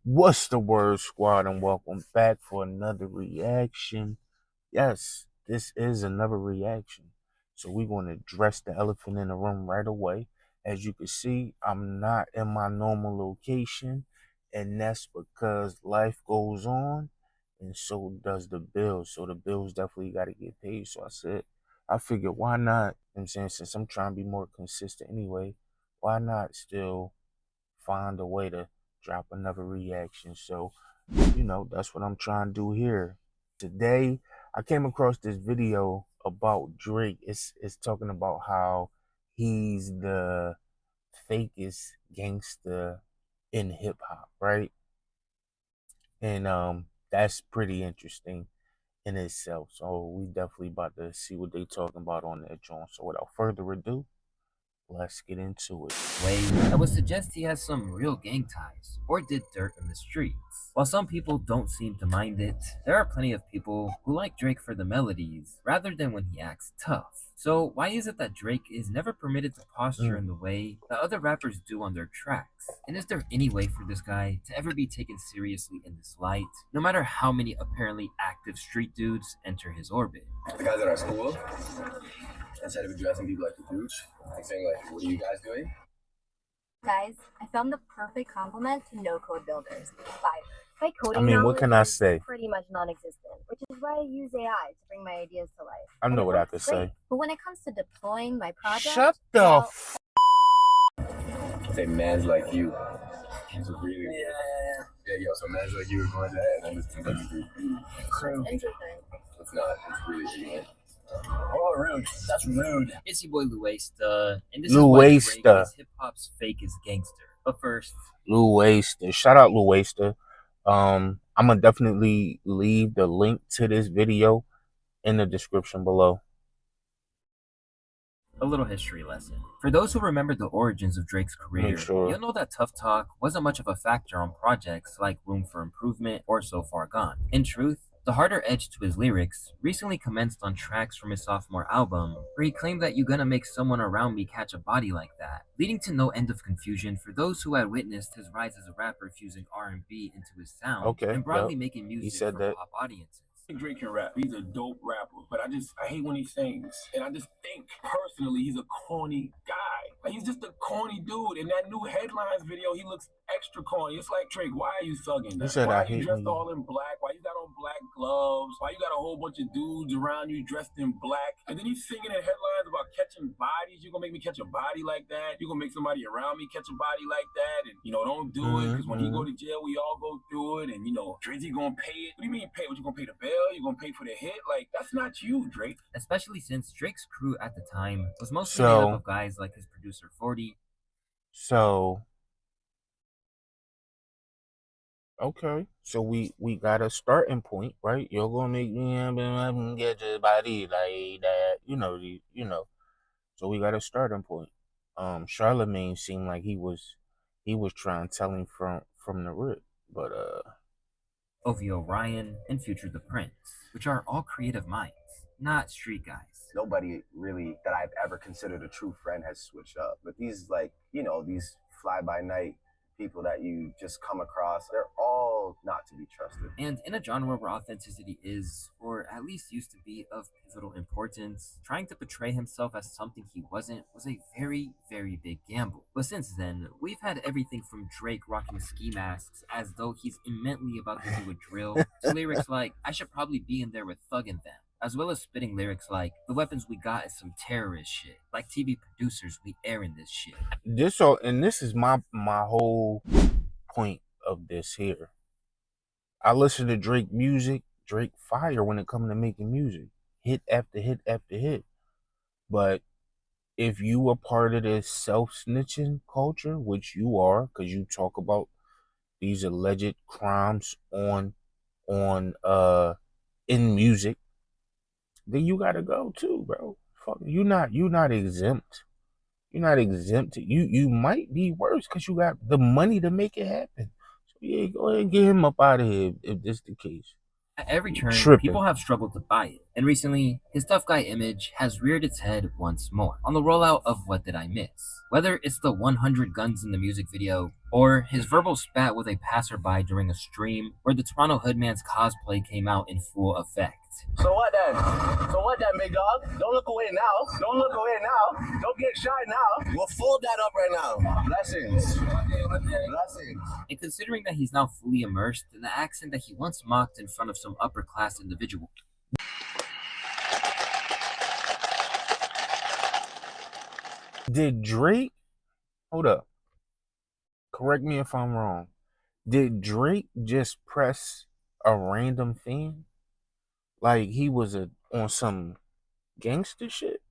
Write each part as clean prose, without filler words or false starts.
What's the word, squad, and welcome back for another reaction. Yes, this is another reaction. So we're going to address the elephant in the room right away. As you can see, I'm not in my normal location, and that's because life goes on, and so does the bills. So the bills definitely got to get paid. So I figured, why not? I'm saying, since I'm trying to be more consistent anyway, why not still find a way to drop another reaction? So, that's what I'm trying to do here. Today, I came across this video about Drake. It's talking about how he's the fakest gangster in hip hop, right? And that's pretty interesting in itself. So we definitely about to see what they talking about on that joint. So without further ado, let's get into it. Way that would suggest he has some real gang ties or did dirt in the streets. While some people don't seem to mind it, there are plenty of people who like Drake for the melodies rather than when he acts tough. So why is it that Drake is never permitted to posture Mm. in the way that other rappers do on their tracks? And is there any way for this guy to ever be taken seriously in this light, no matter how many apparently active street dudes enter his orbit? The guys at our school, instead of addressing people like the douche, like saying like, "What are you guys doing?" Guys, I found the perfect complement to no-code builders. 5. My I coding mean, what knowledge can I is say? pretty much non-existent, which is why I use AI to bring my ideas to life. I And know it what I works could great. say. But when it comes to deploying my project, Shut the well, Say man's like you. It's really yeah, yo. So man's like you are going to that, and it's interesting. it's not. It's really ignorant. Oh, rude. That's rude. It's your boy Luesta, and this is why Drake is hip-hop's fakest gangster. But first, Luesta. Shout out Luesta. I'm gonna definitely leave the link to this video in the description below. a little history lesson. For those who remember the origins of Drake's career, Make sure. you'll know that tough talk wasn't much of a factor on projects like Room for Improvement or So Far Gone. In truth, the harder edge to his lyrics recently commenced on tracks from his sophomore album, where he claimed that "you gonna make someone around me catch a body like that," leading to no end of confusion for those who had witnessed his rise as a rapper fusing R&B into his sound Okay, and broadly yep. making He music said for that. pop audiences. Drake can rap. He's a dope rapper, but I hate when he sings, and I just think personally he's a corny guy. Like he's just a corny dude. In that new headlines video, he looks extra corny. It's like, Drake, why are you thugging He that? said, Why I are you hate dressed when all in black? Why you got on black gloves? Why you got a whole bunch of dudes around you dressed in black? And then he's singing in headlines about catching bodies. You gonna make me catch a body like that? You gonna make somebody around me catch a body like that? And don't do it, because when he go to jail, we all go through it. And Drizzy gonna pay it. What do you mean pay? What, you gonna pay the bail? You gonna pay for the hit? Like, that's not you, Drake. Especially since Drake's crew at the time was mostly made up of guys like his producer 40. Okay, so we got a starting point, right? You're gonna make me get your body like that, So we got a starting point. Charlemagne seemed like he was trying to tell him from the rip, but OVO Ryan, and Future the Prince, which are all creative minds, not street guys. Nobody really that I've ever considered a true friend has switched up. But these, like, these fly by night people that you just come across, they're all not to be trusted. And in a genre where authenticity is, or at least used to be, of pivotal importance, trying to portray himself as something he wasn't was a very, very big gamble. But since then, we've had everything from Drake rocking ski masks as though he's immensely about to do a drill, to lyrics like, "I should probably be in there with thuggin' them," as well as spitting lyrics like, "The weapons we got is some terrorist shit. Like TV producers, we airing this shit." this is my whole point of this here. I listen to Drake music, Drake fire when it comes to making music, hit after hit after hit. But if you are part of this self-snitching culture, which you are, because you talk about these alleged crimes on in music, then you gotta go too, bro. Fuck, you not exempt. You're not exempt. You might be worse because you got the money to make it happen. So yeah, go ahead and get him up out of here if this the case. At every turn, Tripping. people have struggled to buy it, and recently, his tough guy image has reared its head once more on the rollout of What Did I Miss? Whether it's the 100 guns in the music video, or his verbal spat with a passerby during a stream where the Toronto Hoodman's cosplay came out in full effect. So what then? Big dog? Don't look away now. Don't look away now. Don't get shy now. We'll fold that up right now. Blessings. Blessings. And considering that he's now fully immersed in the accent that he once mocked in front of some upper-class individual. Did Drake, hold up, correct me if I'm wrong, did Drake just press a random fan? Like he was on some gangster shit?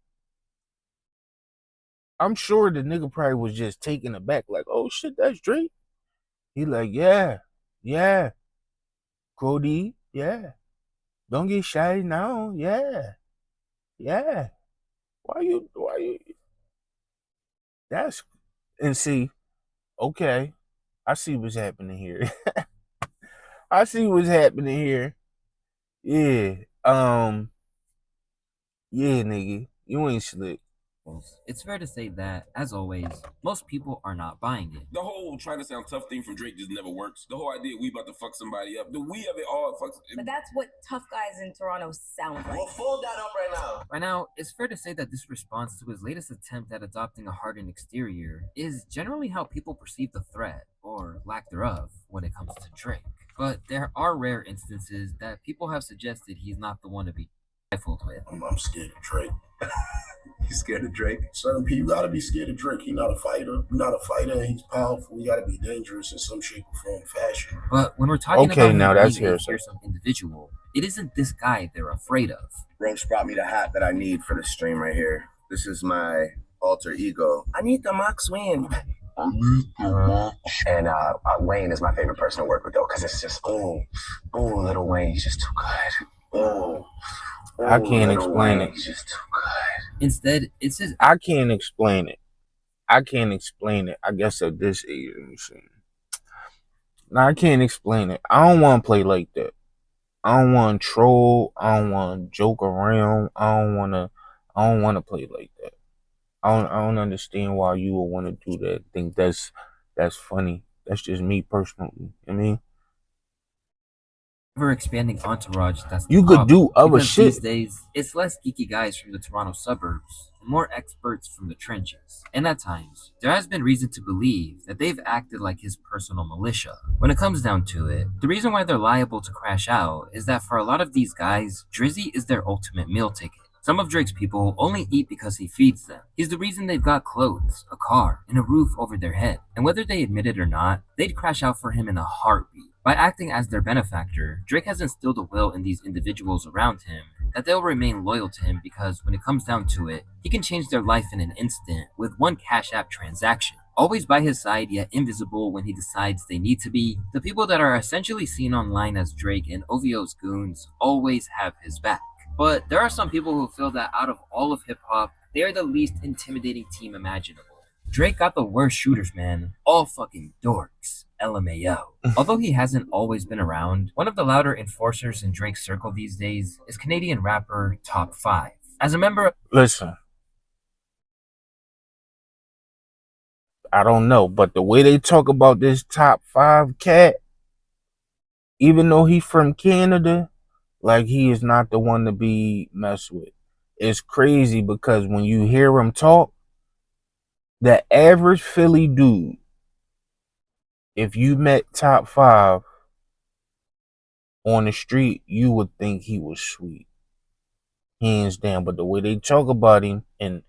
I'm sure the nigga probably was just taken aback, like, oh shit, that's Drake. He like, yeah, Cody, yeah. Don't get shy now, yeah. Why you? That's, and see, okay, I see what's happening here. I see what's happening here. Yeah, yeah, nigga, you ain't slick. It's fair to say that, as always, most people are not buying it. The whole trying to sound tough thing from Drake just never works. The whole idea we about to fuck somebody up. The we of it all fucks. But that's what tough guys in Toronto sound like. We'll fold that up right now. Right now, it's fair to say that this response to his latest attempt at adopting a hardened exterior is generally how people perceive the threat, or lack thereof, when it comes to Drake. But there are rare instances that people have suggested he's not the one to be trifled with. I'm scared of Drake. You scared of Drake? Certain people gotta be scared of Drake. He's not a fighter. He's not a fighter. He's powerful. He gotta be dangerous in some shape or form, fashion. But when we're talking Okay, about now him that's being a hearsay. fearsome individual, it isn't this guy they're afraid of. Roach brought me the hat that I need for the stream right here. This is my alter ego. I need the Max Wayne. And Wayne is my favorite person to work with, though, because it's just, little Wayne, he's just too good. I can't explain it. He's just too good. Instead, it's his I can't explain it. I guess at this age, no, I can't explain it. I don't want to play like that. I don't want to troll. I don't want to joke around. I don't want to play like that. I don't understand why you would want to do that. I think that's funny. That's just me personally. I mean, ever expanding entourage. That's you could do other because shit. These days, it's less geeky guys from the Toronto suburbs and more experts from the trenches. And at times, there has been reason to believe that they've acted like his personal militia. When it comes down to it, the reason why they're liable to crash out is that for a lot of these guys, Drizzy is their ultimate meal ticket. Some of Drake's people only eat because he feeds them. He's the reason they've got clothes, a car, and a roof over their head. And whether they admit it or not, they'd crash out for him in a heartbeat. By acting as their benefactor, Drake has instilled a will in these individuals around him that they'll remain loyal to him because when it comes down to it, he can change their life in an instant with one Cash App transaction. Always by his side yet invisible when he decides they need to be, the people that are essentially seen online as Drake and OVO's goons always have his back. But there are some people who feel that out of all of hip-hop, they are the least intimidating team imaginable. Drake got the worst shooters, man. All fucking dorks. LMAO. Although he hasn't always been around, one of the louder enforcers in Drake's circle these days is Canadian rapper Top 5. As a member of... Listen, I don't know, but the way they talk about this Top 5 cat, even though he's from Canada, like he is not the one to be messed with. It's crazy because when you hear him talk, the average Philly dude, if you met Top 5 on the street, you would think he was sweet. Hands down. But the way they talk about him and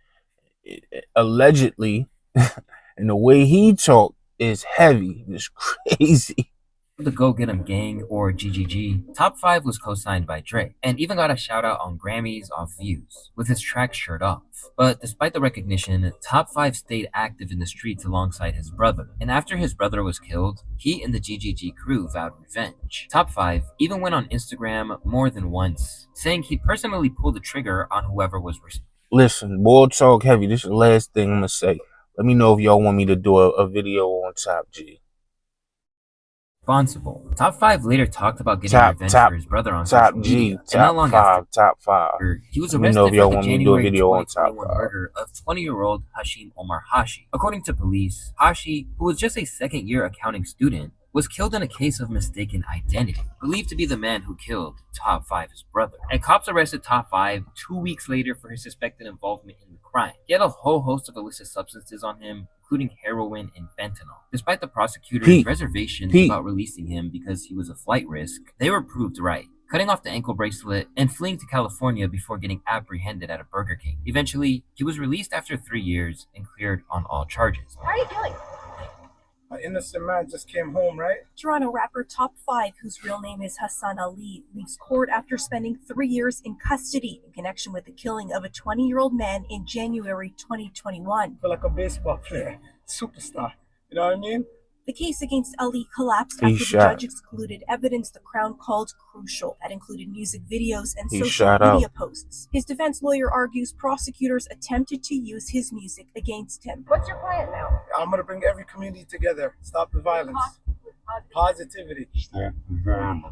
allegedly, and the way he talk is heavy. It's crazy. The Go Get 'Em Gang, or GGG, Top 5 was co-signed by Drake, and even got a shout-out on Grammys off Views, with his track Shirt Off. But despite the recognition, Top 5 stayed active in the streets alongside his brother, and after his brother was killed, he and the GGG crew vowed revenge. Top 5 even went on Instagram more than once, saying he'd personally pull the trigger on whoever was responsible. Listen, boy talk heavy. This is the last thing I'm going to say. Let me know if y'all want me to do a video on Top G. responsible. Top 5 later talked about getting revenge for his brother on social media, and not long after, top 5. he was Let me know arrested if y'all for the want me to do a January video on top 2021 5. murder of 20-year-old Hashim Omar Hashi. According to police, Hashi, who was just a second-year accounting student, was killed in a case of mistaken identity, believed to be the man who killed Top 5's brother. And cops arrested Top 5 2 weeks later for his suspected involvement in the crime. He had a whole host of illicit substances on him, including heroin and fentanyl. Despite the prosecutor's reservations about releasing him because he was a flight risk, they were proved right, cutting off the ankle bracelet and fleeing to California before getting apprehended at a Burger King. Eventually, he was released after 3 years and cleared on all charges. How are you feeling? An innocent man just came home, right? Toronto rapper Top 5, whose real name is Hassan Ali, leaves court after spending 3 years in custody in connection with the killing of a 20-year-old man in January 2021. I feel like a baseball player, superstar. You know what I mean? The case against Ali collapsed after the judge excluded evidence the Crown called crucial. That included music videos and social media posts. His defense lawyer argues prosecutors attempted to use his music against him. What's your plan now? I'm going to bring every community together. Stop the violence. Positivity. Stop the violence.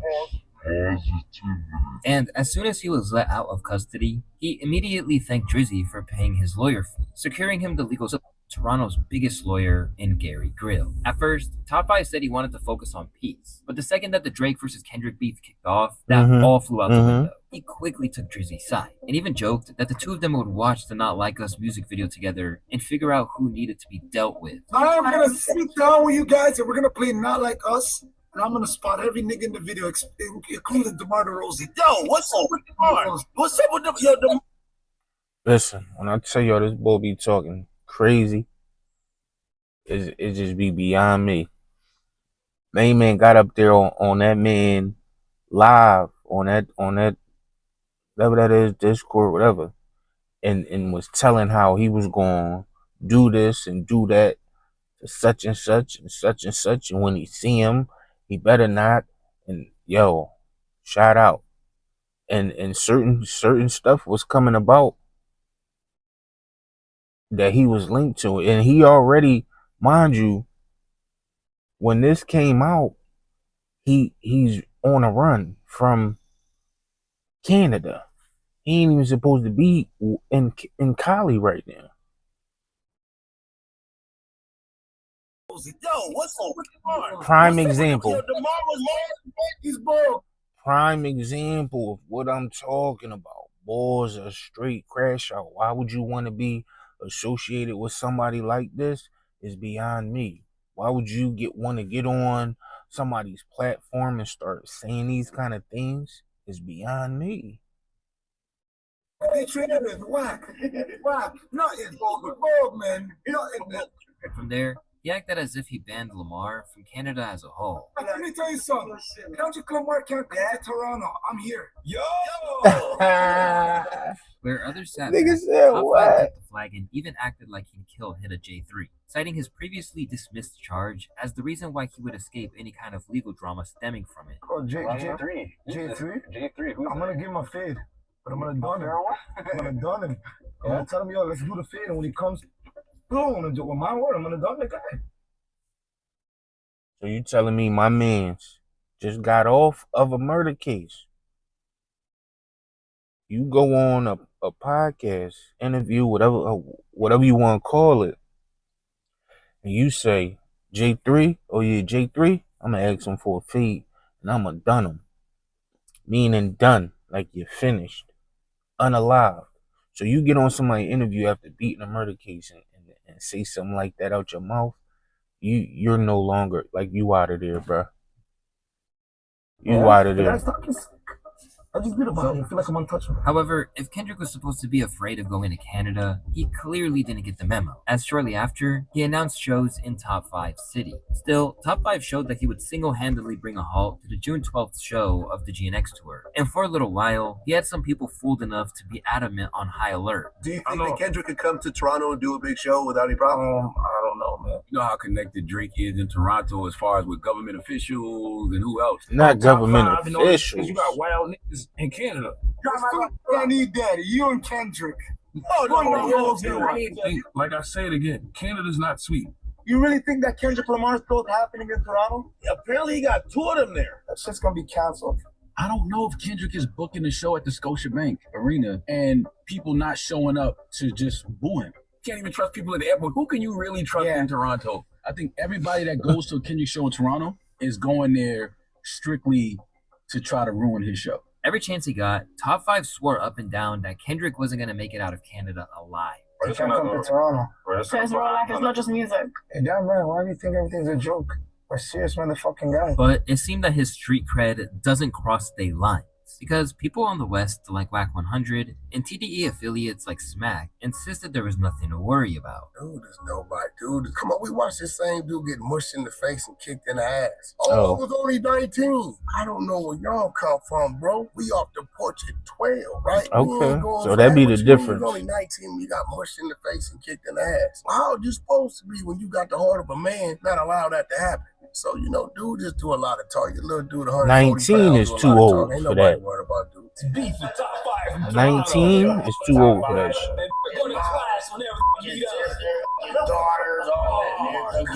And as soon as he was let out of custody, he immediately thanked Drizzy for paying his lawyer fee, securing him the legal support. Toronto's biggest lawyer in Gary Grill. At first, Top 5 said he wanted to focus on peace, but the second that the Drake versus Kendrick beef kicked off, that all flew out the window. He quickly took Drizzy's side, and even joked that the two of them would watch the Not Like Us music video together and figure out who needed to be dealt with. I'm going to sit down with you guys and we're going to play Not Like Us. And I'm going to spot every nigga in the video, including DeMar DeRozan. Yo, what's up with DeMar? What's up with DeMar? Listen, when I tell y'all this boy be talking crazy, it just be beyond me. Main man got up there on that man live on that whatever that is, Discord, whatever, and was telling how he was going to do this and do that to such and such and such and such, and when he see him, he better not. And yo, shout out. And certain stuff was coming about that he was linked to, and he already, mind you, when this came out, he's on a run from Canada. He ain't even supposed to be in Cali right now. Yo, what's up with DeMar? Prime example. Yo, DeMar was last. He's broke. Prime example of what I'm talking about. Boys are straight crash out. Why would you want to be associated with somebody like this? Is beyond me. Why would you want to get on somebody's platform and start saying these kind of things? Is beyond me. They treated it whack. Whack. Nothing. Broke, man. Nothing. From there, he acted as if he banned Lamar from Canada as a whole. Let me tell you something. Kendrick Lamar can't come to Toronto. I'm here. Yo! Where others sat Nigga back, said Top 5 what? took the flag and even acted like he'd kill Hit a J3, citing his previously dismissed charge as the reason why he would escape any kind of legal drama stemming from it. Oh, J3? J3? I'm going to give him a fade, but I'm going to done him. I'm going to done him. I'm going to tell him, yo, let's do the fade, and when he comes, boom, I'm going to do it with my word. I'm going to done the guy. So you telling me my man's just got off of a murder case? You go on a podcast, interview, whatever you want to call it, and you say, J3, oh yeah, J3, I'm going to ask him for a feed, and I'm going to done him. Meaning done, like you're finished, unalive. So you get on somebody's interview after beating a murder case and say something like that out your mouth, you're no longer, like, you out of there, bro. You out of there. I just beat about it. I feel like I'm untouchable. However, if Kendrick was supposed to be afraid of going to Canada, he clearly didn't get the memo, as shortly after, he announced shows in Top 5 City. Still, Top 5 showed that he would single-handedly bring a halt to the June 12th show of the GNX tour, and for a little while, he had some people fooled enough to be adamant on high alert. Do you think that Kendrick could come to Toronto and do a big show without any problem? I don't know, man. You know how connected Drake is in Toronto as far as with government officials and who else? Not government Top 5, officials. You got wild niggas in Canada. I need that. You and Kendrick. No. Like I say it again, Canada's not sweet. You really think that Kendrick Lamar's throat happening in Toronto? Apparently he got two of them there. That shit's gonna be canceled. I don't know if Kendrick is booking the show at the Scotiabank Arena and people not showing up to just boo him. Can't even trust people at the airport. Who can you really trust in Toronto? I think everybody that goes to a Kendrick show in Toronto is going there strictly to try to ruin his show. Every chance he got, Top 5 swore up and down that Kendrick wasn't going to make it out of Canada alive. You can't come to Toronto. Because real life is not just music. Hey, damn right, why do you think everything's a joke? We're serious motherfucking guy. But it seemed that his street cred doesn't cross state lines, because people on the West like Whack 100 and TDE affiliates like Smack insisted there was nothing to worry about. Dude is nobody. Dude, come on, we watched this same dude get mushed in the face and kicked in the ass. Oh, it was only 19. I don't know where y'all come from, bro. We off the porch at 12, right? Okay, so that'd be the difference. You was only 19 when you got mushed in the face and kicked in the ass. Well, how are you supposed to be when you got the heart of a man not allow that to happen? So, you know, dude just do a lot of talking. Little dude, 19 is too old for that. About dude. Beef for Top 5. 19 is too old for that shit. Go to class whenever you Your daughters, all that.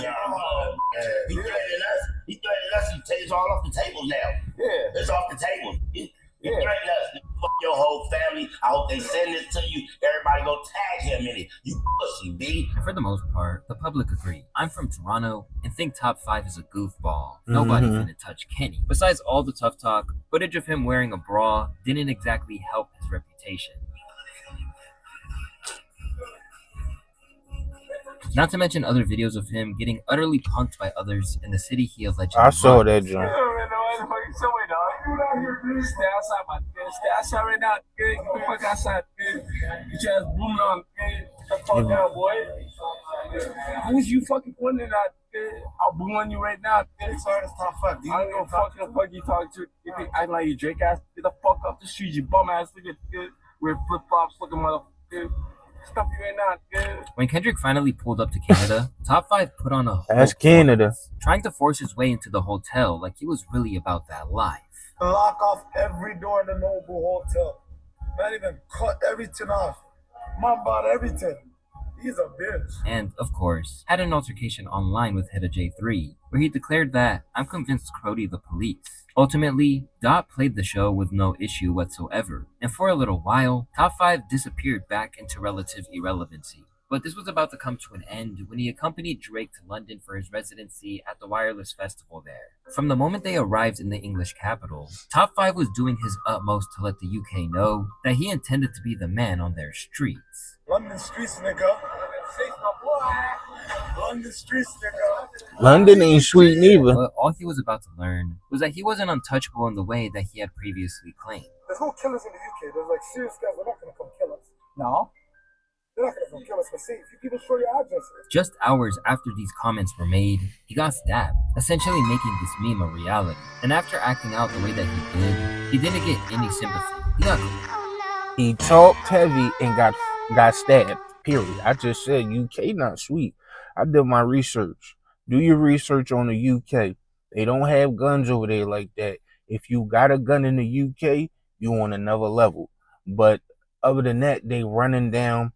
He threatened us. He takes all off the table now. Yeah. It's off the table. He threatened us. Fuck your whole family. I hope they send this to you. Everybody go tag him in it. You pussy, B. And for the most part, the public agreed. I'm from Toronto and think Top 5 is a goofball. Nobody's gonna touch Kenny. Besides all the tough talk, footage of him wearing a bra didn't exactly help his reputation. Not to mention other videos of him getting utterly punked by others in the city he allegedly I saw runs. that joint. Stay outside, my kid. Stay outside right now, kid. Get the fuck outside, kid. Get your ass booming on, kid. Get the fuck down, boy. Who's you fucking pointing at, kid? I'll boom on you right now, kid. Sorry, it's Top 5. I don't know fucking fuck you talking to. You think acting like you Drake ass? Get the fuck off the street, you bum ass nigga, kid. Wear flip flops, looking motherfucker. Stop you right now, kid. When Kendrick finally pulled up to Canada, Top 5 put on a whole That's Canada. performance, trying to force his way into the hotel like he was really about that life. Lock off every door in the Noble Hotel. Not even cut everything off. Mom bought everything. He's a bitch. And, of course, had an altercation online with Heda J3, where he declared that, "I'm convinced Crody the police." Ultimately, Dot played the show with no issue whatsoever, and for a little while, Top 5 disappeared back into relative irrelevancy. But this was about to come to an end when he accompanied Drake to London for his residency at the Wireless Festival there. From the moment they arrived in the English capital, Top 5 was doing his utmost to let the UK know that he intended to be the man on their streets. London streets, nigga. London streets, nigga. London ain't sweet neither. But all he was about to learn was that he wasn't untouchable in the way that he had previously claimed. There's no killers in the UK. There's like serious guys. They're not gonna come kill us. No. They're not gonna come kill us, but see, if you people show your addresses. Just hours after these comments were made, he got stabbed, essentially making this meme a reality. And after acting out the way that he didn't get any sympathy. He talked heavy and got stabbed. Period. I just said UK not sweet. I did my research. Do your research on the UK. They don't have guns over there like that. If you got a gun in the UK, you on another level. But other than that, they running down,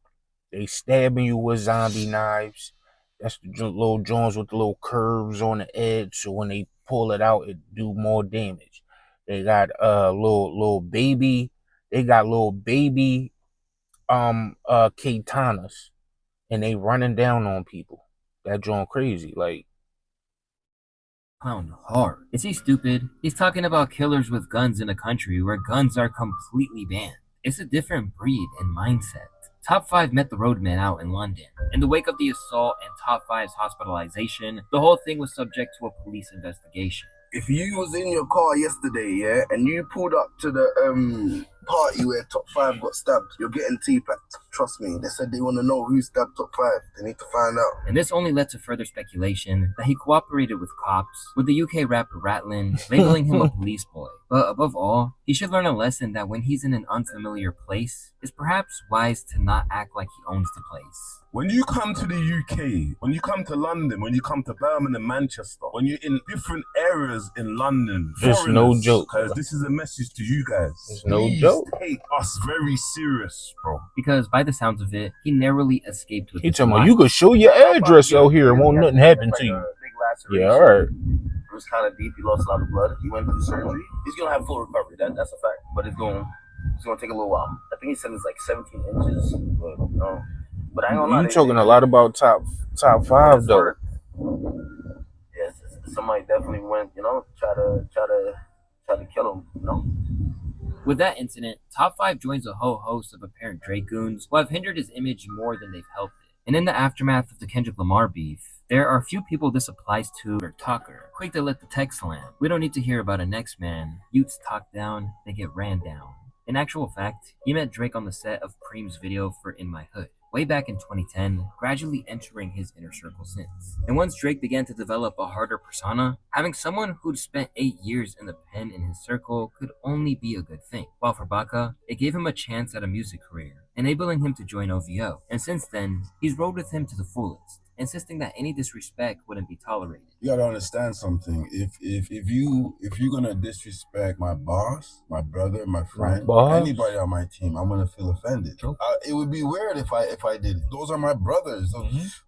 they stabbing you with zombie knives. That's the little joints with the little curves on the edge, so when they pull it out, it do more damage. They got little baby. They got little baby katanas, and they running down on people. That joint crazy, like. Clown hard. Is he stupid? He's talking about killers with guns in a country where guns are completely banned. It's a different breed and mindset. Top 5 met the roadman out in London. In the wake of the assault and Top 5's hospitalization, the whole thing was subject to a police investigation. If you was in your car yesterday, yeah, and you pulled up to the party where Top 5 got stabbed, you're getting T-packed. Trust me. They said they want to know who stabbed Top 5. They need to find out. And this only led to further speculation that he cooperated with cops, with the UK rapper Ratlin labeling him a police boy. But above all, he should learn a lesson that when he's in an unfamiliar place, it's perhaps wise to not act like he owns the place. When you come to the UK, when you come to London, when you come to Birmingham, Manchester, when you're in different areas in London, it's no joke. Because this is a message to you guys. It's no joke. Take us very serious, bro. Because by the sounds of it, he narrowly escaped with He his talking about life. you could show your address out here and won't nothing happen to you. Yeah, all right. It was kind of deep. He lost a lot of blood. He went through surgery. He's gonna have full recovery. That's a fact. But it's gonna take a little while. I think he said it's like 17 inches. But I ain't gonna lie. You talking a lot about top 5 though. Yes, somebody definitely went. Try to kill him. With that incident, Top 5 joins a whole host of apparent Drake goons who have hindered his image more than they've helped it. And in the aftermath of the Kendrick Lamar beef, there are a few people this applies to or talker, quick to let the text land. We don't need to hear about a next man. Youths talk down, they get ran down. In actual fact, he met Drake on the set of Preem's video for In My Hood, way back in 2010, gradually entering his inner circle since. And once Drake began to develop a harder persona, having someone who'd spent 8 years in the pen in his circle could only be a good thing. While for Baka, it gave him a chance at a music career, enabling him to join OVO. And since then, he's rode with him to the fullest, insisting that any disrespect wouldn't be tolerated. You gotta understand something. If you're gonna disrespect my boss, my brother, my friend, anybody on my team, I'm gonna feel offended. It would be weird if I did it. Those are my brothers.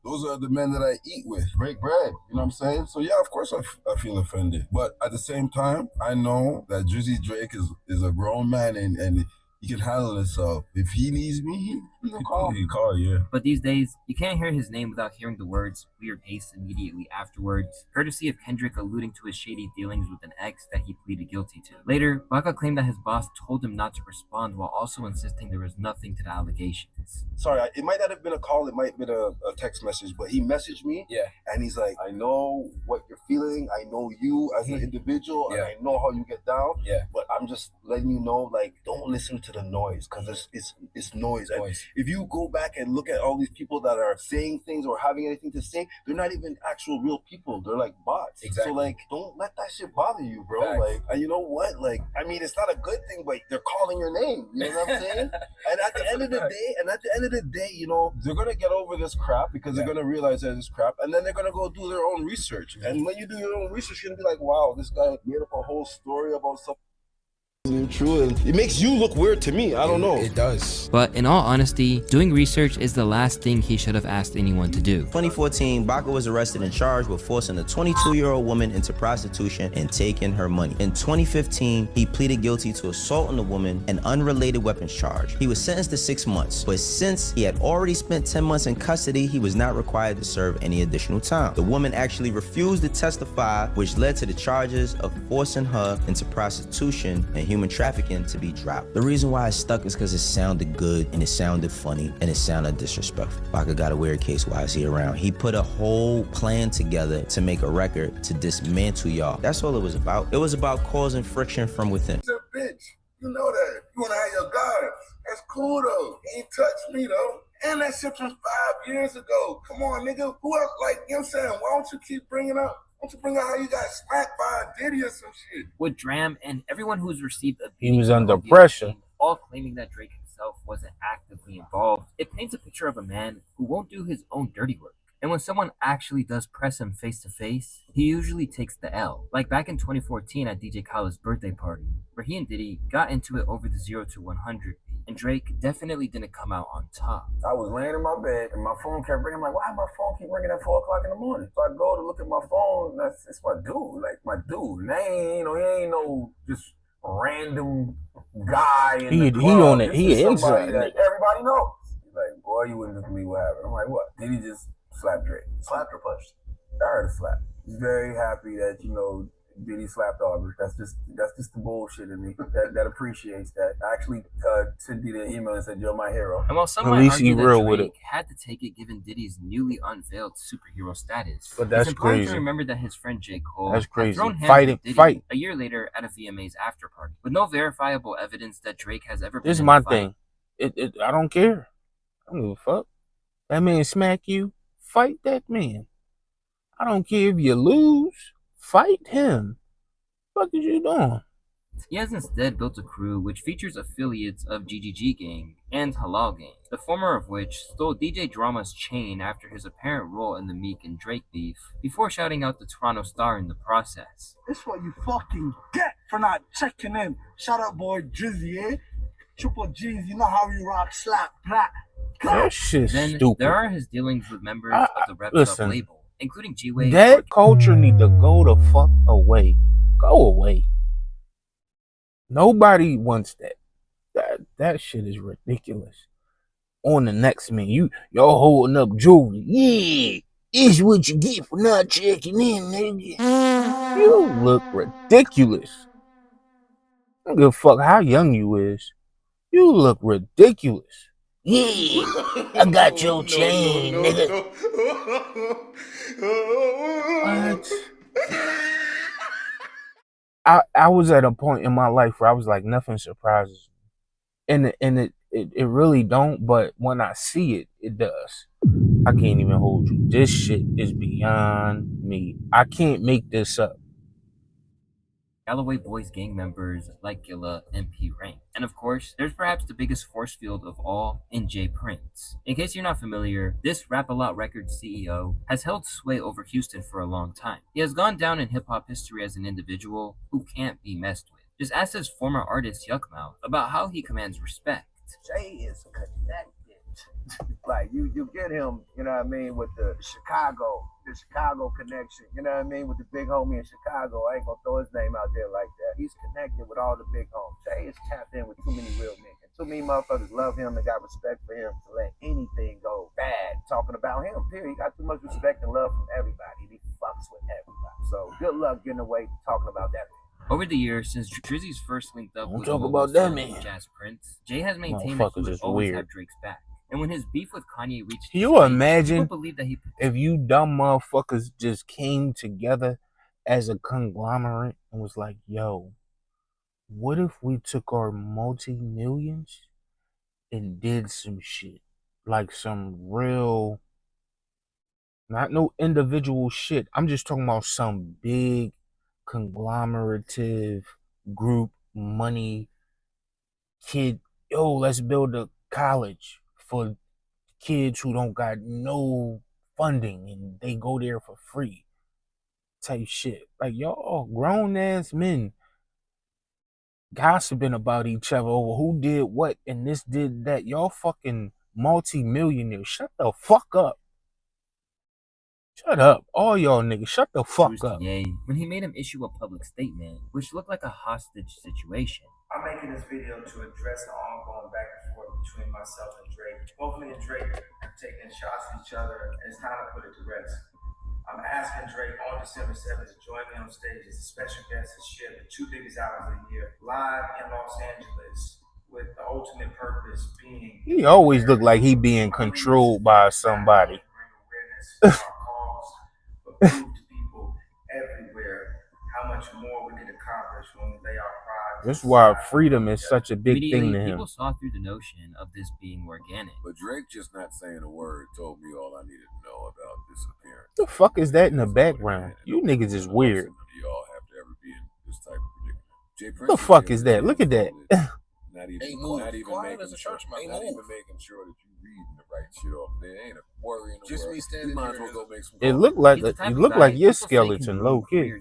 Those are the men that I eat with, break bread. You know what I'm saying? So yeah, of course I feel offended. But at the same time, I know that Drizzy Drake is a grown man and he can handle himself. If he needs me, he'll call. Yeah. But these days, you can't hear his name without hearing the words "weird ace" immediately afterwards, courtesy of Kendrick alluding to his shady dealings with an ex that he pleaded guilty to. Later, Baka claimed that his boss told him not to respond while also insisting there was nothing to the allegations. Sorry, it might not have been a call, it might have been a text message, but he messaged me, and he's like, I know what you're feeling, I know you as an individual, and I know how you get down, but I'm just letting you know, like, don't listen to the noise, because it's noise. And if you go back and look at all these people that are saying things or having anything to say, they're not even actual real people, they're like bots. Exactly. So like, don't let that shit bother you, bro. Facts. Like, and you know what, like, I mean, it's not a good thing, but they're calling your name, you know what I'm saying? And at the end of the day, you know, they're gonna get over this crap because they're gonna realize that it's crap, and then they're gonna go do their own research. And when you do your own research, you're gonna be like, wow, this guy made up a whole story about something true, and it makes you look weird to me. I don't know. It does. But in all honesty, doing research is the last thing he should have asked anyone to do. 2014, Baka was arrested and charged with forcing a 22-year-old woman into prostitution and taking her money. In 2015, he pleaded guilty to assaulting a woman, an unrelated weapons charge. He was sentenced to 6 months, but since he had already spent 10 months in custody, he was not required to serve any additional time. The woman actually refused to testify, which led to the charges of forcing her into prostitution and human trafficking to be dropped. The reason why it stuck is because it sounded good and it sounded funny and it sounded disrespectful. Baka got a weird case. Why is he around? He put a whole plan together to make a record to dismantle y'all. That's all it was about. It was about causing friction from within. He's a bitch. You know that. You wanna have your guard. That's cool though. He ain't touched me though. And that shit from 5 years ago. Come on, nigga. Who else, like, you know what I'm saying? Why don't you keep bringing up? Why don't you bring out how you got smacked by a Diddy or some shit? With Dram and everyone who's received a he was under pressure, all claiming that Drake himself wasn't actively involved, it paints a picture of a man who won't do his own dirty work. And when someone actually does press him face to face, he usually takes the L. Like back in 2014 at DJ Khaled's birthday party, where he and Diddy got into it over the 0 to 100 beat, and Drake definitely didn't come out on top. I was laying in my bed and my phone kept ringing. I'm like, why my phone keep ringing at 4 o'clock in the morning? So I go to look at my phone, and it's my dude, like my dude. And he ain't no just random guy in the club. He on it. He inside. inside. That everybody knows. He's like, boy, you wouldn't just believe what happened. I'm like, what? Did he just slap Drake? Slapped or punched? I heard a slap. He's very happy that, you know, Diddy slapped Aubrey. That's just the bullshit in me that appreciates that. I actually sent Diddy an email and said, "You're my hero." And while some might argue that Drake had to take it given Diddy's newly unveiled superhero status, but that's it's important crazy to remember that his friend J. Cole that's crazy. thrown hands Fighting, with Diddy fight a year later at a VMA's after party with no verifiable evidence that Drake has ever been. This is my thing. I don't care. I don't give a fuck. That man smack you, fight that man. I don't care if you lose. Fight him. What is you doing? He has instead built a crew which features affiliates of GGG Gang and Halal Gang, the former of which stole DJ Drama's chain after his apparent role in the Meek and Drake beef, before shouting out the Toronto Star in the process. This what you fucking get for not checking in. Shout out boy Drizzy, eh? Triple G's, you know how we rock, slap, blah. That shit's Then stupid. there are his dealings with members of the Rep listen, label, including G-Wave. That culture need to go the fuck away. Go away. Nobody wants that. That shit is ridiculous. On the next man, y'all holding up jewelry. Yeah, it's what you get for not checking in, nigga. You look ridiculous. I don't give a fuck how young you is. You look ridiculous. Yeah, I got your chain, nigga. What? I was at a point in my life where I was like, nothing surprises me. And it really don't, but when I see it, it does. I can't even hold you. This shit is beyond me. I can't make this up. Galloway Boys gang members like Gilla and P. Rank. And of course, there's perhaps the biggest force field of all in J. Prince. In case you're not familiar, this Rap-A-Lot Records CEO has held sway over Houston for a long time. He has gone down in hip-hop history as an individual who can't be messed with. Just ask his former artist Yuckmouth about how he commands respect. Jay is connected. Like you get him, you know what I mean, with the Chicago connection, you know what I mean, with the big homie in Chicago. I ain't gonna throw his name out there like that. He's connected with all the big homies. Jay is tapped in with too many real niggas. Too many motherfuckers love him and got respect for him to let anything go bad talking about him, period. He got too much respect and love from everybody. He fucks with everybody. So good luck getting away talking about that. Over the years, since Drizzy's first linked up with talk about that man. Jazz Prince, Jay has maintained that he would always have Drake's back. And when his beef with Kanye reached Can you imagine that if you dumb motherfuckers just came together as a conglomerate and was like, yo, what if we took our multi-millions and did some shit? Like some real, not no individual shit. I'm just talking about some big conglomerative group money kid. Yo, let's build a college for kids who don't got no funding and they go there for free type shit. Like, y'all grown ass men gossiping about each other over who did what and this did that. Y'all fucking multi-millionaires. Shut the fuck up. Shut up. All y'all niggas, shut the fuck up. When he made him issue a public statement, which looked like a hostage situation. I'm making this video to address the ongoing back and forth between myself and Drake. Both me and Drake have taken shots at each other, and it's time to put it to rest. I'm asking Drake on December 7th to join me on stage as a special guest to share the two biggest albums of the year, live in Los Angeles, with the ultimate purpose being... He always looked like he being controlled by somebody. Bring awareness to our cause, but prove to people everywhere how much more we can accomplish when we lay our pride. That's why freedom is such a big thing to him. People saw through the notion of this being organic. But Drake just not saying a word told me all I needed to know about this appearance. The fuck is that in the background? You niggas is weird. Y'all have to ever be in this type of predicament. What the fuck is that? Look at that. Not even making sure that you reading the right shit off there. Ain't a worry in the just world. me standing You might there. as well go make some. It looked like you look like your skeleton, low key.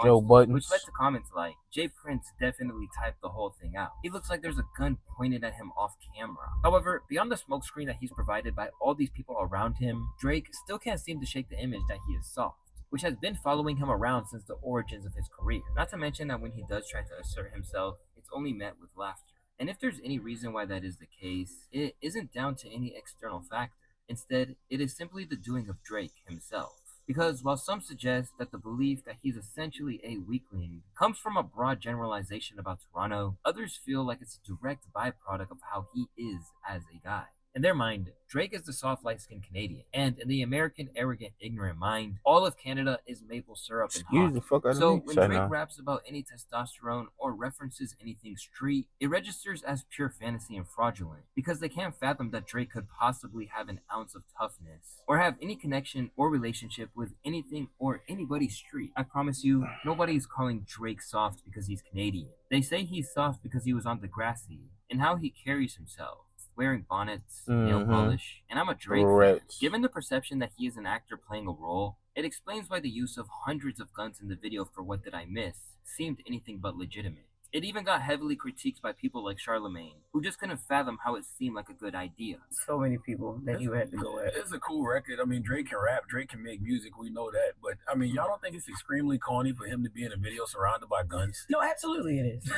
Joe Buttons. Which led to comments like, J. Prince definitely typed the whole thing out. He looks like there's a gun pointed at him off camera. However, beyond the smokescreen that he's provided by all these people around him, Drake still can't seem to shake the image that he is soft, which has been following him around since the origins of his career. Not to mention that when he does try to assert himself, it's only met with laughter. And if there's any reason why that is the case, it isn't down to any external factor. Instead, it is simply the doing of Drake himself. Because while some suggest that the belief that he's essentially a weakling comes from a broad generalization about Toronto, others feel like it's a direct byproduct of how he is as a guy. In their mind, Drake is the soft, light-skinned Canadian, and in the American, arrogant, ignorant mind, all of Canada is maple syrup and Excuse the hockey. fuck out of So me. when Say Drake no. raps about any testosterone or references anything street, it registers as pure fantasy and fraudulent, because they can't fathom that Drake could possibly have an ounce of toughness, or have any connection or relationship with anything or anybody street. I promise you, nobody is calling Drake soft because he's Canadian. They say he's soft because he was on Degrassi, and how he carries himself, wearing bonnets, nail polish, and I'm a Drake fan. Given the perception that he is an actor playing a role, it explains why the use of hundreds of guns in the video for What Did I Miss seemed anything but legitimate. It even got heavily critiqued by people like Charlemagne, who just couldn't fathom how it seemed like a good idea. So many people that you had to go at. It's a cool record. I mean, Drake can rap, Drake can make music, we know that. But, I mean, y'all don't think it's extremely corny for him to be in a video surrounded by guns? No, absolutely it is.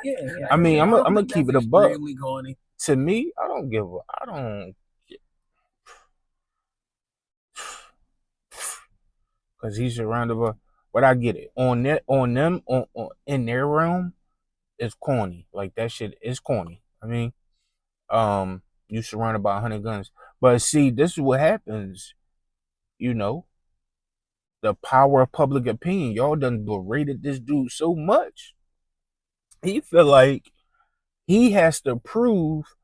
Yeah. I mean, I'm gonna keep it a buck. Extremely corny. To me, I don't. Because he's surrounded by, but I get it. On them, in their realm, it's corny. Like, that shit is corny. I mean, you surrounded by 100 guns. But see, this is what happens. You know, the power of public opinion. Y'all done berated this dude so much. He feel like he has to prove.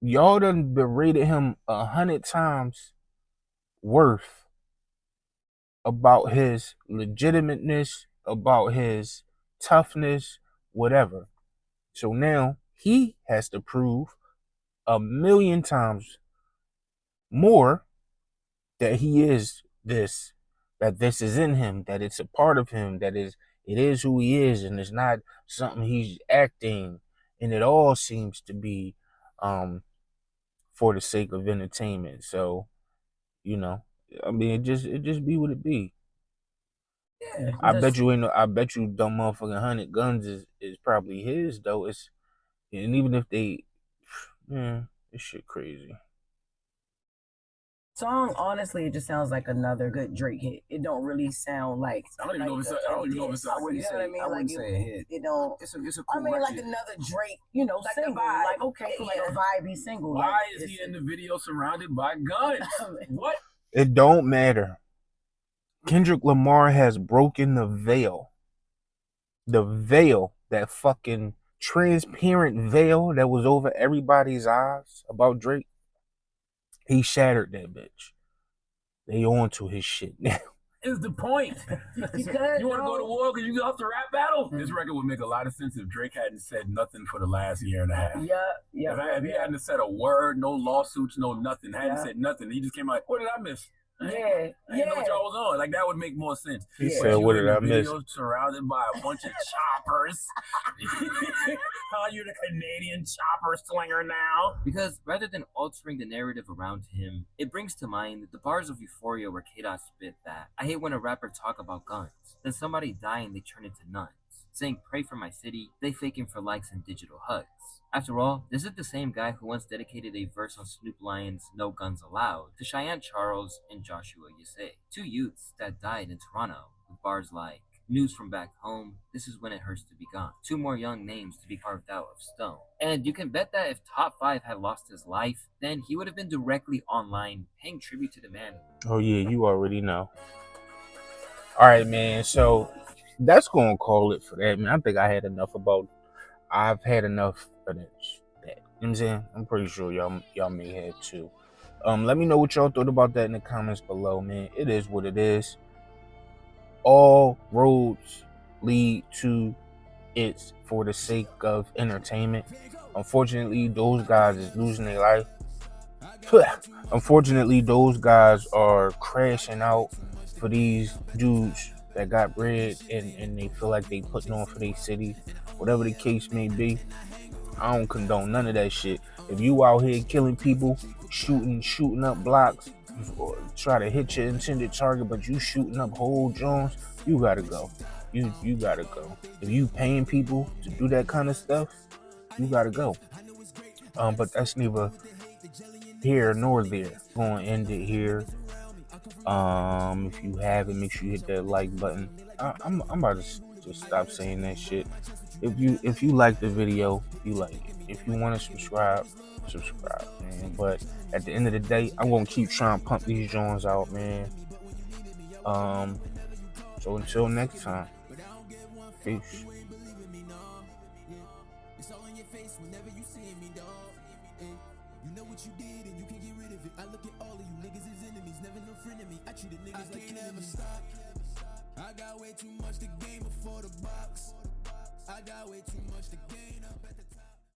Y'all done berated him 100 times worth about his legitimateness, about his toughness, whatever. So now he has to prove 1,000,000 times more that he is this, that this is in him, that it's a part of him, that it is who he is, and it's not something he's acting, and it all seems to be for the sake of entertainment. So, you know, I mean, it just be what it be. Yeah, I bet you dumb motherfucking 100 guns is probably his though. And even if they, man, this shit crazy. Song, honestly, it just sounds like another good Drake hit. It don't really sound like. I don't even know if it's. I don't even know if it's. I wouldn't say. I wouldn't say a hit. It don't. It's a cool I mean, record. like another Drake, you know, like single. Like, okay, like a vibey single. Why like, is he in the video surrounded by guns? What? It don't matter. Kendrick Lamar has broken the veil. The veil, that fucking transparent veil that was over everybody's eyes about Drake. He shattered that bitch. They on to his shit now. Is the point. You want to go to war because you get off the rap battle? This record would make a lot of sense if Drake hadn't said nothing for the last year and a half. Yeah. If he hadn't said a word, no lawsuits, no nothing, hadn't said nothing, he just came out, what did I miss? I didn't know what y'all was on. Like, that would make more sense. He said, what did I miss? Surrounded by a bunch of choppers. How you the Canadian chopper slinger now? Because rather than altering the narrative around him, it brings to mind the bars of Euphoria where K-Dot spit that, I hate when a rapper talk about guns, then somebody die and they turn into nuns. Saying pray for my city, they faking for likes and digital hugs. After all, this is the same guy who once dedicated a verse on Snoop Lionn's No Guns Allowed to Cheyenne Charles and Joshua Yasay, two youths that died in Toronto, with bars like, news from back home, this is when it hurts to be gone. Two more young names to be carved out of stone. And you can bet that if Top 5 had lost his life, then he would have been directly online paying tribute to the man. Oh yeah, you already know. Alright, man, so that's gonna call it for that, man. I think I've had enough of that. You know what I'm saying? I'm pretty sure y'all may have too. Let me know what y'all thought about that in the comments below, man. It is what it is. All roads lead to it's for the sake of entertainment. Unfortunately, those guys is losing their life. Unfortunately, those guys are crashing out for these dudes that got bread and they feel like they putting on for their city. Whatever the case may be, I don't condone none of that shit. If you out here killing people, shooting up blocks, or try to hit your intended target, but you shooting up whole Jones, you gotta go. You gotta go. If you paying people to do that kind of stuff, you gotta go. But that's neither here nor there. I'm gonna end it here. If you haven't, make sure you hit that like button. I'm about to just stop saying that shit. If you like the video, you like it. If you want to subscribe, man. But at the end of the day, I'm gonna keep trying to pump these joints out, man. So until next time, peace. It's all in your face whenever you see me, dog. You know what you did and you can't get rid of it. I look at all of you niggas as enemies, never no friend of me. I treated niggas like never stop. I got way too much to gain before the box. I got way too much to gain up at the